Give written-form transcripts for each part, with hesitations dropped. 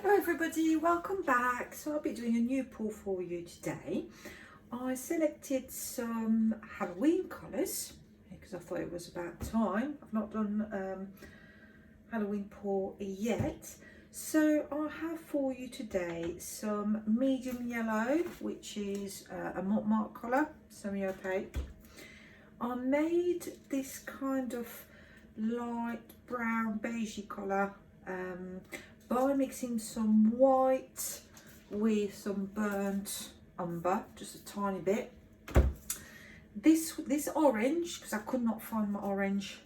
Hello everybody, welcome back. So I'll be doing a new pull for you today. I selected some Halloween colours because I thought it was about time. I've not done Halloween pull yet. So I have for you today some medium yellow, which is a Montmartre colour, semi-opaque. I made this kind of light brown beigey colour by mixing some white with some burnt umber, just a tiny bit. This orange, because I could not find my orange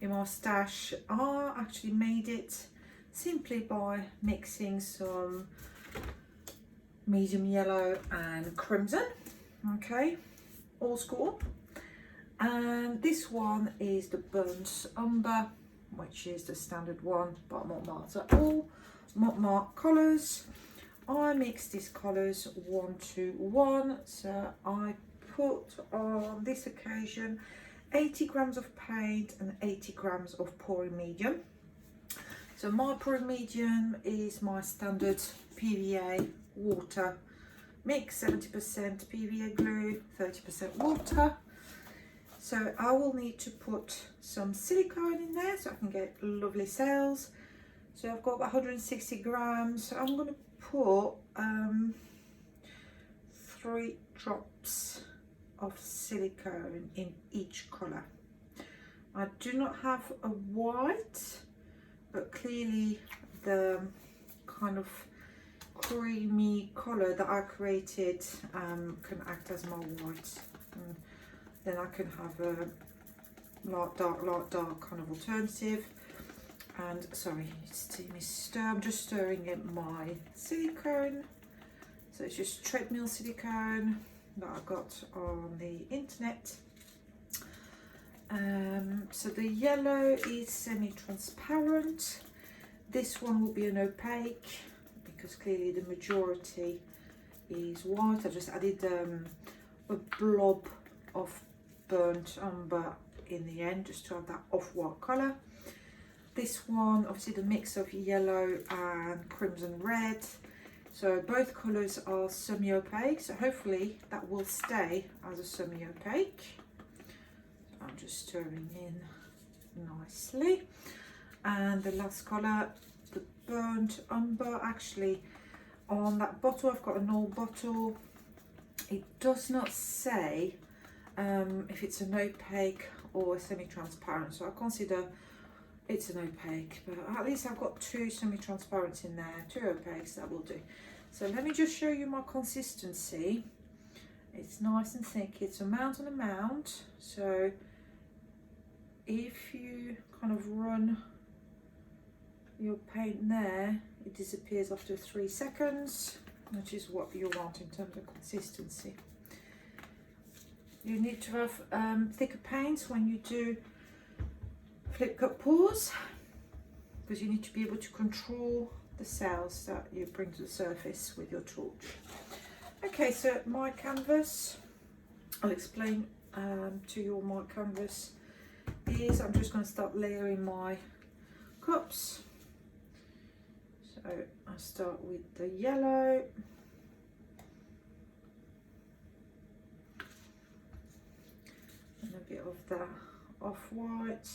in my stash, I actually made it simply by mixing some medium yellow and crimson. Okay, old school. And this one is the burnt umber, which is the standard one by Montmartre. So all Montmartre colours. I mix these colours 1 to 1. So I put on this occasion 80 grams of paint and 80 grams of pouring medium. So my pouring medium is my standard PVA water mix, 70% PVA glue, 30% water. So I will need to put some silicone in there so I can get lovely cells. So I've got about 160 grams. So I'm going to put 3 drops of silicone in each colour. I do not have a white, but clearly the kind of creamy colour that I created can act as my white. Then I can have a light dark kind of alternative. And sorry, I'm just stirring in my silicone. So it's just treadmill silicone that I got on the internet. So the yellow is semi-transparent. This one will be an opaque because clearly the majority is white. I just added a blob of burnt umber in the end just to have that off-white colour. This one, obviously the mix of yellow and crimson red. So both colours are semi-opaque, so hopefully that will stay as a semi-opaque. I'm just stirring in nicely. And the last colour, the burnt umber. Actually on that bottle, I've got an old bottle. It does not say if it's an opaque or a semi-transparent, so I consider it's an opaque, but at least I've got 2 semi-transparents in there, 2 opaques, that will do. So let me just show you my consistency. It's nice and thick, it's amount on amount. So if you kind of run your paint there, it disappears after 3 seconds, which is what you want in terms of consistency. You need to have thicker paints when you do flip cut pours, because you need to be able to control the cells that you bring to the surface with your torch. Okay, so my canvas, I'll explain to you what my canvas is. I'm just going to start layering my cups. So I start with the yellow. And a bit of the off-white,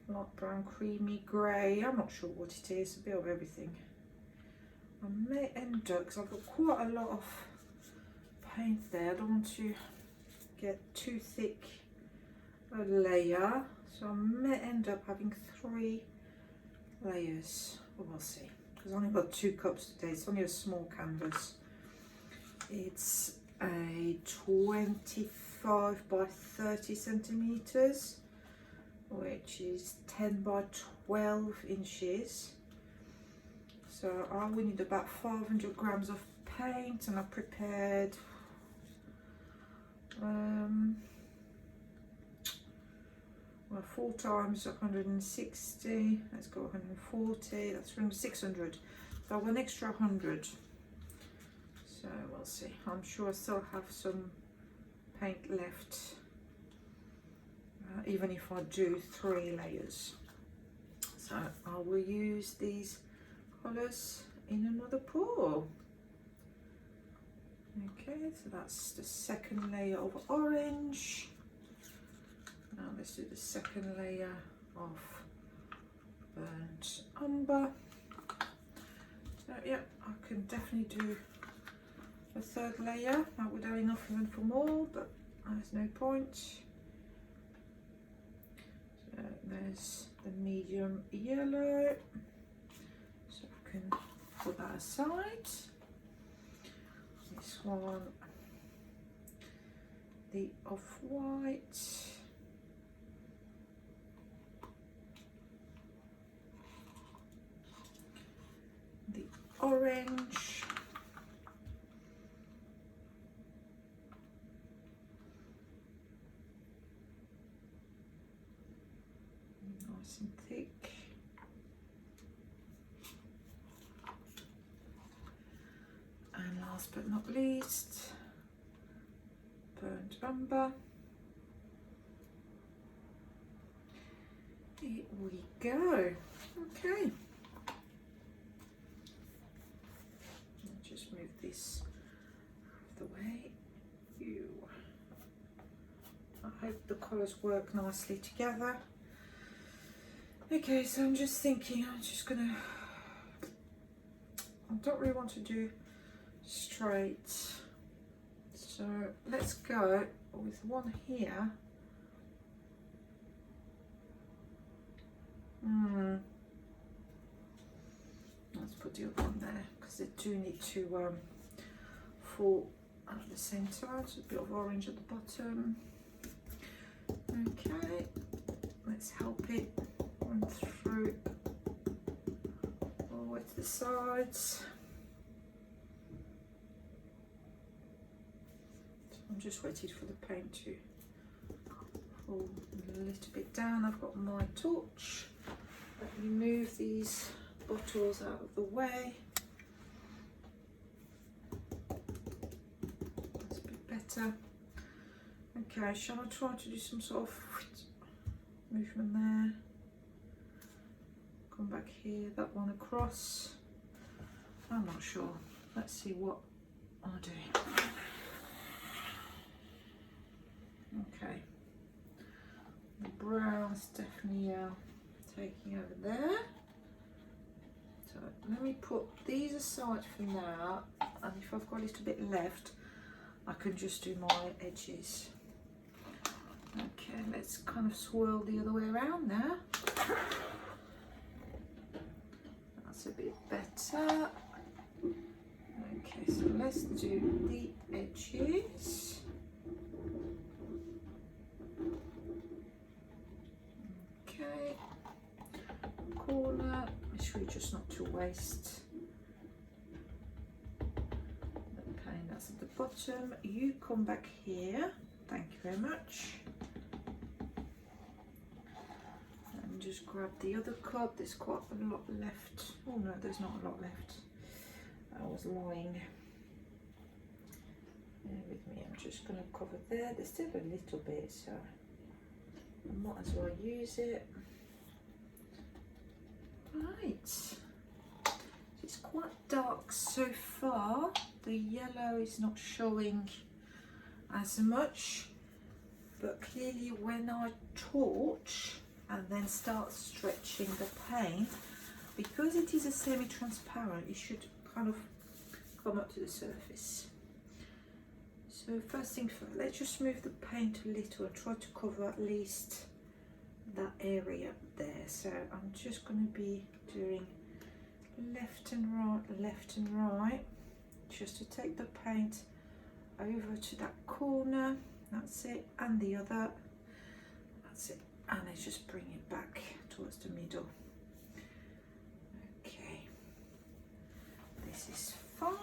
light brown, creamy grey. I'm not sure what it is, a bit of everything. I may end up, because I've got quite a lot of paint there, I don't want to get too thick a layer, so I may end up having 3 layers. Well, we'll see, because I've only got 2 cups today. It's only a small canvas. It's a 25 by 30 centimeters, which is 10 by 12 inches. So I will need about 500 grams of paint, and I prepared well, 4 times 160, let's go 140, that's 600. So I've got an extra 100. So we'll see. I'm sure I still have some paint left, even if I do 3 layers. So So I will use these colours in another pour. Okay, so that's the second layer of orange. Now let's do the second layer of burnt umber. So yeah, I can definitely do a third layer. That would have enough even for more, but there's no point. So there's the medium yellow. So I can put that aside. This one, the off-white. The orange. Nice and thick. And last but not least, burnt umber. Here we go. Okay. I'll just move this out of the way. I hope the colours work nicely together. Okay, so I'm just thinking, I don't really want to do straight, so let's go with one here. Let's put the other one there because they do need to fall at the same time. So a bit of orange at the bottom. Okay, let's help it run through all the way to the sides. I'm just waiting for the paint to fall a little bit down. I've got my torch. Let me move these bottles out of the way. That's a bit better. Okay, shall I try to do some sort of movement there? Come back here, that one across. I'm not sure. Let's see what I'll do. Okay, the brown's definitely taking over there. So let me put these aside for now, and if I've got a little bit left, I can just do my edges. Okay, let's kind of swirl the other way around now. That's a bit better. Okay, so let's do the edges. Okay, corner, make sure you're just not to waste the paint. That's at the bottom. You come back here. Thank you very much. And just grab the other card. There's quite a lot left. Oh no, there's not a lot left. I was lying. Bear with me. I'm just going to cover there. There's still a little bit, so I might as well use it. Right. It's quite dark so far. The yellow is not showing as much, but clearly when I torch and then start stretching the paint, because it is a semi-transparent, it should kind of come up to the surface. So first thing first, let's just move the paint a little and try to cover at least that area there. So I'm just going to be doing left and right, just to take the paint over to that corner. That's it, and the other. That's it, and let's just bring it back towards the middle. Okay, this is fine.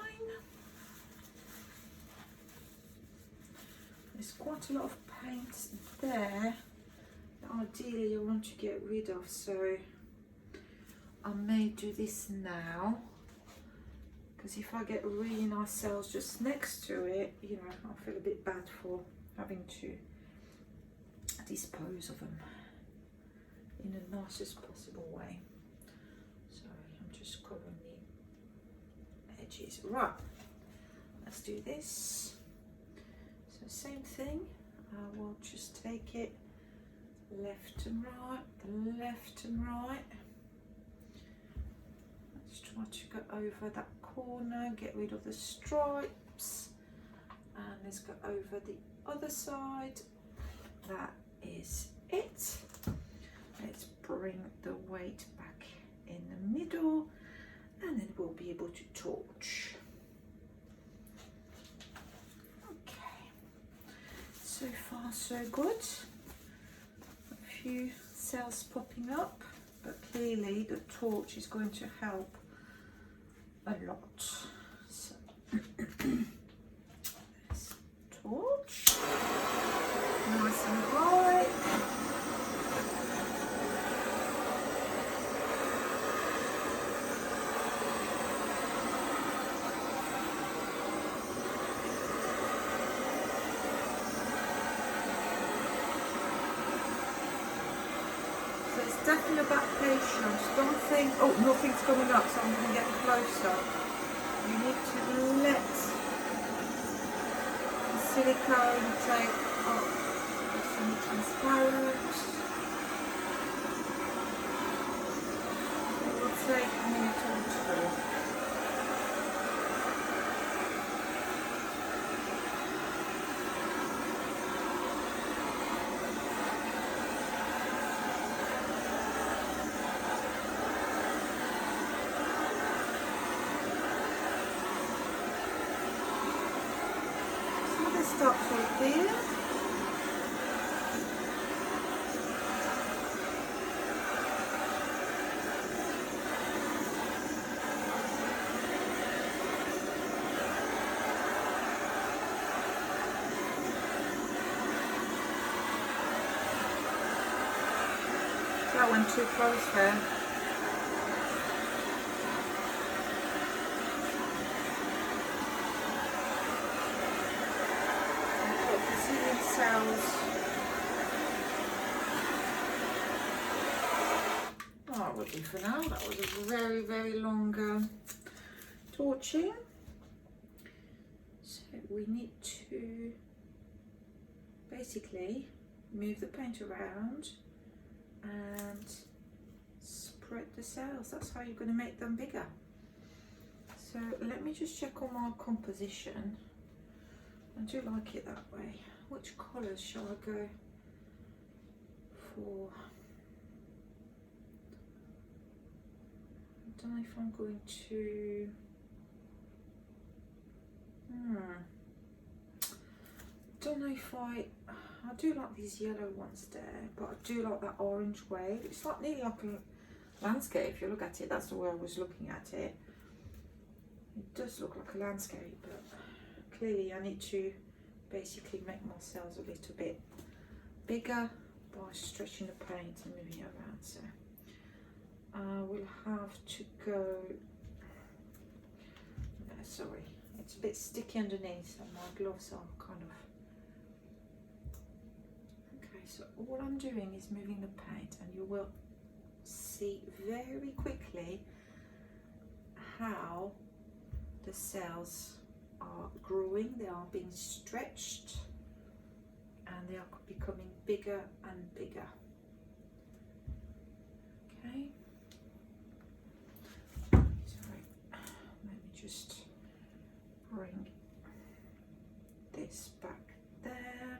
There's quite a lot of paint there that ideally I want to get rid of, so I may do this now, because if I get really nice cells just next to it, you know, I'll feel a bit bad for having to dispose of them in the nicest possible way. just covering the edges. Right, let's do this. So same thing, I will just take it left and right, left and right. Let's try to go over that corner, get rid of the stripes, and let's go over the other side. That is it. Let's bring the weight back in the middle, and then we'll be able to torch. Okay, so far so good. A few cells popping up, but clearly the torch is going to help a lot. So let's torch nice and bright. So it's definitely about patience. Don't think, oh, nothing's coming up, so I'm going to get closer. You need to let the silicone take up. It's semi-transparent. It will take a minute or two. Stop right there. That went too close there. Cells. Oh, it would be for now. That was a very, very long torching. So we need to basically move the paint around and spread the cells. That's how you're going to make them bigger. So let me just check on my composition. I do like it that way. Which colours shall I go for? I don't know if I'm going to... don't know if I do like these yellow ones there, but I do like that orange wave. It's like nearly like a landscape. If you look at it, that's the way I was looking at it. It does look like a landscape, but clearly I need to basically make my cells a little bit bigger by stretching the paint and moving it around. So we'll have to go, no, sorry, it's a bit sticky underneath and my gloves are kind of, okay, so all I'm doing is moving the paint, and you will see very quickly how the cells are growing, they are being stretched, and they are becoming bigger and bigger. Okay, sorry, let me just bring this back there.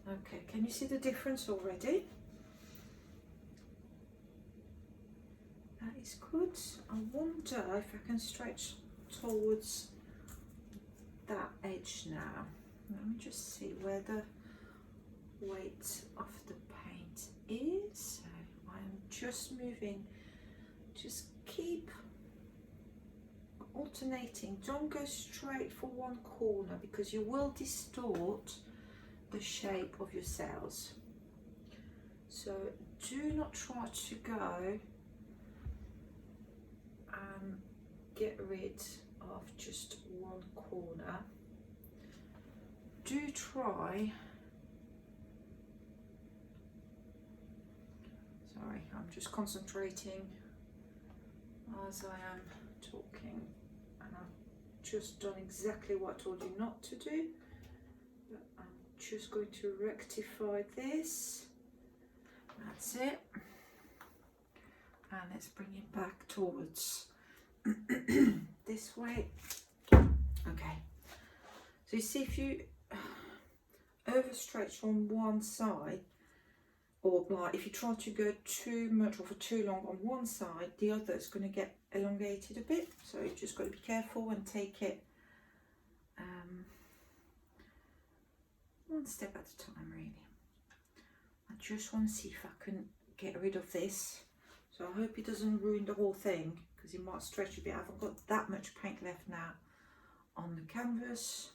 Okay, can you see the difference already? That is good. I wonder if I can stretch towards that edge now. Let me just see where the weight of the paint is. So I'm just moving, just keep alternating. Don't go straight for one corner because you will distort the shape of your cells. So do not try to go and get rid of just one corner. Do try, sorry, I'm just concentrating as I am talking, and I've just done exactly what I told you not to do, but I'm just going to rectify this. That's it, and let's bring it back towards this way. Okay, so you see, if you overstretch on one side, or like if you try to go too much or for too long on one side, the other is going to get elongated a bit. So you just got to be careful and take it one step at a time, really. I just want to see if I can get rid of this. So I hope it doesn't ruin the whole thing, because it might stretch a bit. I haven't got that much paint left now on the canvas,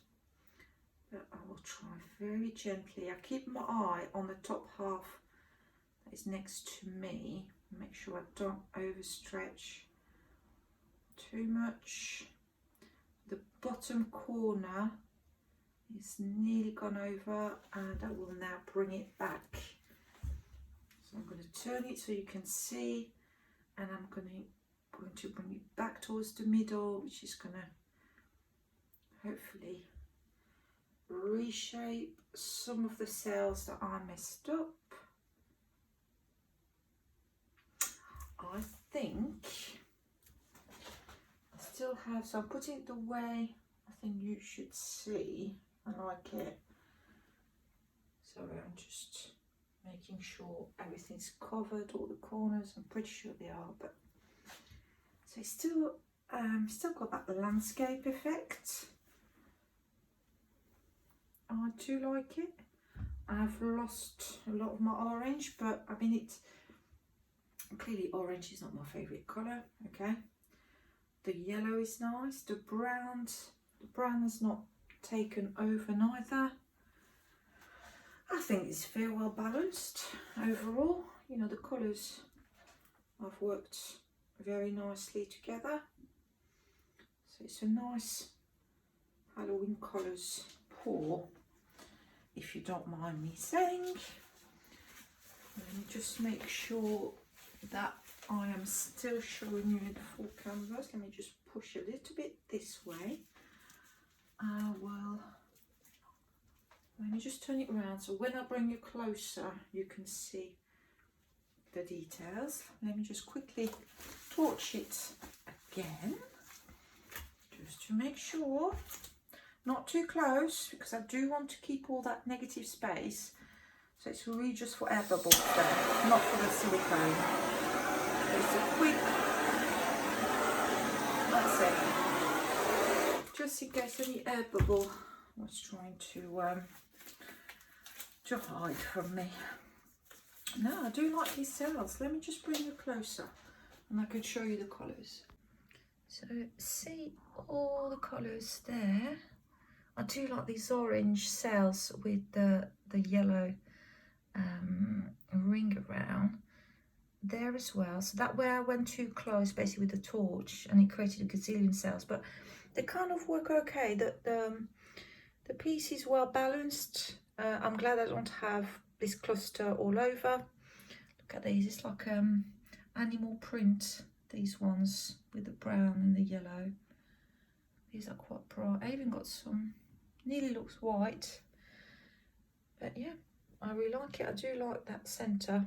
but I will try very gently. I keep my eye on the top half that is next to me, make sure I don't overstretch too much. The bottom corner is nearly gone over, and I will now bring it back. So I'm going to turn it so you can see, and I'm going to bring it back towards the middle, which is going to hopefully reshape some of the cells that I messed up. I think I still have, so I'm putting it the way I think you should see. I like it. So I'm just making sure everything's covered, all the corners. I'm pretty sure they are, but so it's still got that landscape effect. I do like it. I've lost a lot of my orange, but I mean, it's clearly orange is not my favorite color. Okay, the yellow is nice. The brown has not taken over neither. I think it's very well balanced overall. You know, the colors have worked very nicely together. So it's a nice Halloween colors pour, if you don't mind me saying. Let me just make sure that I am still showing you the full canvas. Let me just push a little bit this way. Let me just turn it around, so when I bring you closer you can see the details. Let me just quickly torch it again, just to make sure. Not too close, because I do want to keep all that negative space. So it's really just for air bubbles there, not for the silicone. Just a quick, that's it. Just in case any air bubble was trying to hide from me. No, I do like these cells. Let me just bring you closer and I can show you the colours. So see all the colours there. I do like these orange cells with the yellow ring around there as well. So that way I went too close basically with the torch and it created a gazillion cells, but they kind of work okay. The piece is well balanced. I'm glad I don't have this cluster all over. Look at these, it's like animal print, these ones with the brown and the yellow. These are quite bright. I even got some, nearly looks white, but yeah, I really like it. I do like that centre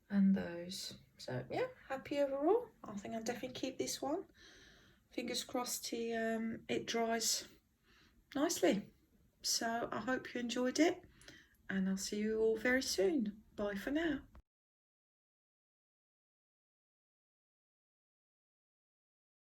and those. So yeah, happy overall. I think I'll definitely keep this one. Fingers crossed it dries nicely. So I hope you enjoyed it, and I'll see you all very soon. Bye for now.